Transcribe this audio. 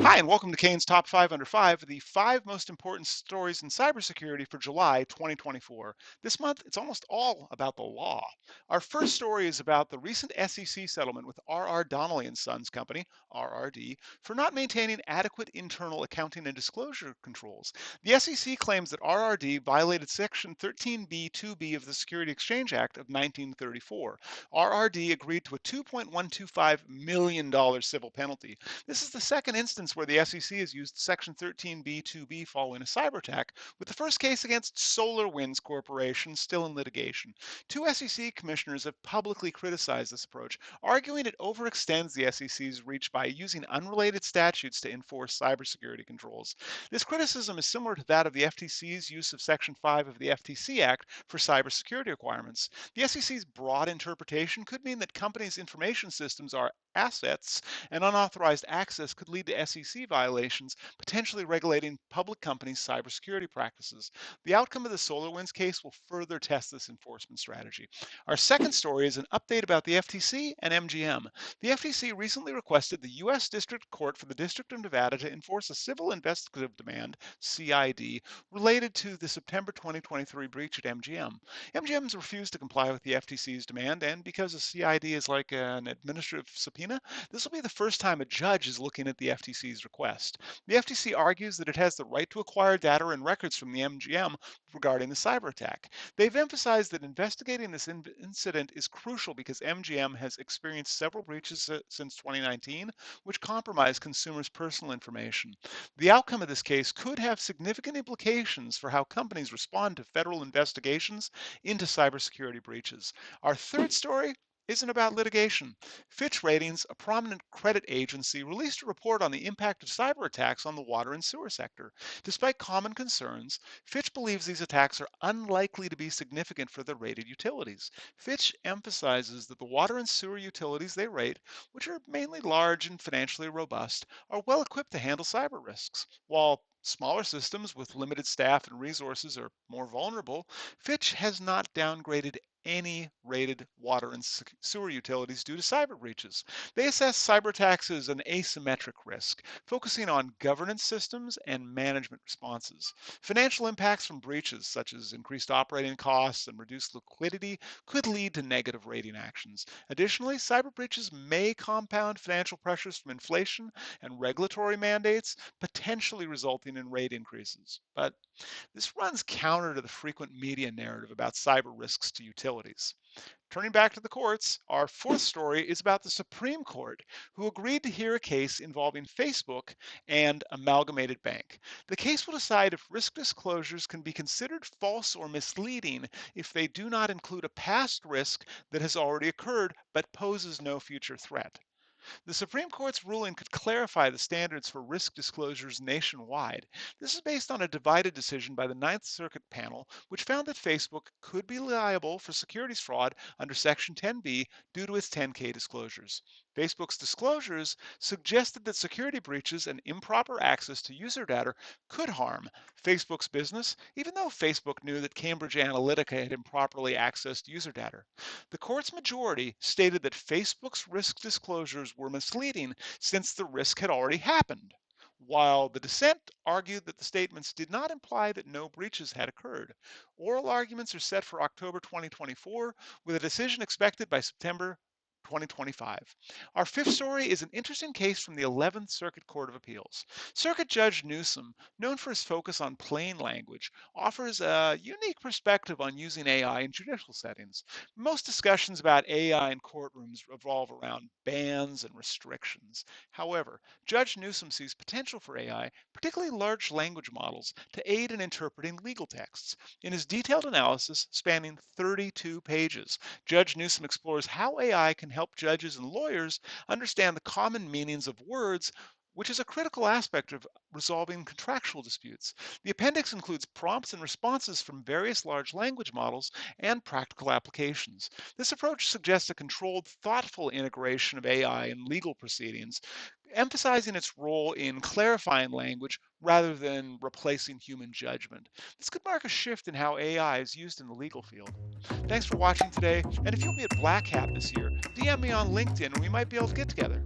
Hi, and welcome to Kane's Top 5 Under 5, the five most important stories in cybersecurity for July 2024. This month, it's almost all about the law. Our first story is about the recent SEC settlement with R.R. Donnelley and Sons Company, RRD, for not maintaining adequate internal accounting and disclosure controls. The SEC claims that RRD violated Section 13b(2)(b) of the Security Exchange Act of 1934. RRD agreed to a $2.125 million civil penalty. This is the second instance where the SEC has used Section 13b(2)(b) following a cyber attack, with the first case against SolarWinds Corporation still in litigation. Two SEC commissioners have publicly criticized this approach, arguing it overextends the SEC's reach by using unrelated statutes to enforce cybersecurity controls. This criticism is similar to that of the FTC's use of Section 5 of the FTC Act for cybersecurity requirements. The SEC's broad interpretation could mean that companies' information systems are assets, and unauthorized access could lead to SEC violations, potentially regulating public companies' cybersecurity practices. The outcome of the SolarWinds case will further test this enforcement strategy. Our second story is an update about the FTC and MGM. The FTC recently requested the U.S. District Court for the District of Nevada to enforce a civil investigative demand, CID, related to the September 2023 breach at MGM. MGM's refused to comply with the FTC's demand, and because a CID is like an administrative subpoena, this will be the first time a judge is looking at the FTC's request. The FTC argues that it has the right to acquire data and records from the MGM regarding the cyber attack. They've emphasized that investigating this incident is crucial because MGM has experienced several breaches since 2019, which compromise consumers' personal information. The outcome of this case could have significant implications for how companies respond to federal investigations into cybersecurity breaches. Our third story isn't about litigation. Fitch Ratings, a prominent credit agency, released a report on the impact of cyber attacks on the water and sewer sector. Despite common concerns, Fitch believes these attacks are unlikely to be significant for the rated utilities. Fitch emphasizes that the water and sewer utilities they rate, which are mainly large and financially robust, are well equipped to handle cyber risks. While smaller systems with limited staff and resources are more vulnerable, Fitch has not downgraded any rated water and sewer utilities due to cyber breaches. They assess cyber attacks as an asymmetric risk, focusing on governance systems and management responses. Financial impacts from breaches, such as increased operating costs and reduced liquidity, could lead to negative rating actions. Additionally, cyber breaches may compound financial pressures from inflation and regulatory mandates, potentially resulting in rate increases. But this runs counter to the frequent media narrative about cyber risks to utilities. Turning back to the courts, our fourth story is about the Supreme Court, who agreed to hear a case involving Facebook and Amalgamated Bank. The case will decide if risk disclosures can be considered false or misleading if they do not include a past risk that has already occurred but poses no future threat. The Supreme Court's ruling could clarify the standards for risk disclosures nationwide. This is based on a divided decision by the Ninth Circuit panel, which found that Facebook could be liable for securities fraud under Section 10b due to its 10K disclosures. Facebook's disclosures suggested that security breaches and improper access to user data could harm Facebook's business, even though Facebook knew that Cambridge Analytica had improperly accessed user data. The court's majority stated that Facebook's risk disclosures were misleading since the risk had already happened, while the dissent argued that the statements did not imply that no breaches had occurred. Oral arguments are set for October 2024, with a decision expected by September 2025. Our fifth story is an interesting case from the 11th Circuit Court of Appeals. Circuit Judge Newsom, known for his focus on plain language, offers a unique perspective on using AI in judicial settings. Most discussions about AI in courtrooms revolve around bans and restrictions. However, Judge Newsom sees potential for AI, particularly large language models, to aid in interpreting legal texts. In his detailed analysis, spanning 32 pages, Judge Newsom explores how AI can help judges and lawyers understand the common meanings of words, which is a critical aspect of resolving contractual disputes. The appendix includes prompts and responses from various large language models and practical applications. This approach suggests a controlled, thoughtful integration of AI in legal proceedings, emphasizing its role in clarifying language rather than replacing human judgment. This could mark a shift in how AI is used in the legal field. Thanks for watching today, and if you'll be at Black Hat this year, DM me on LinkedIn and we might be able to get together.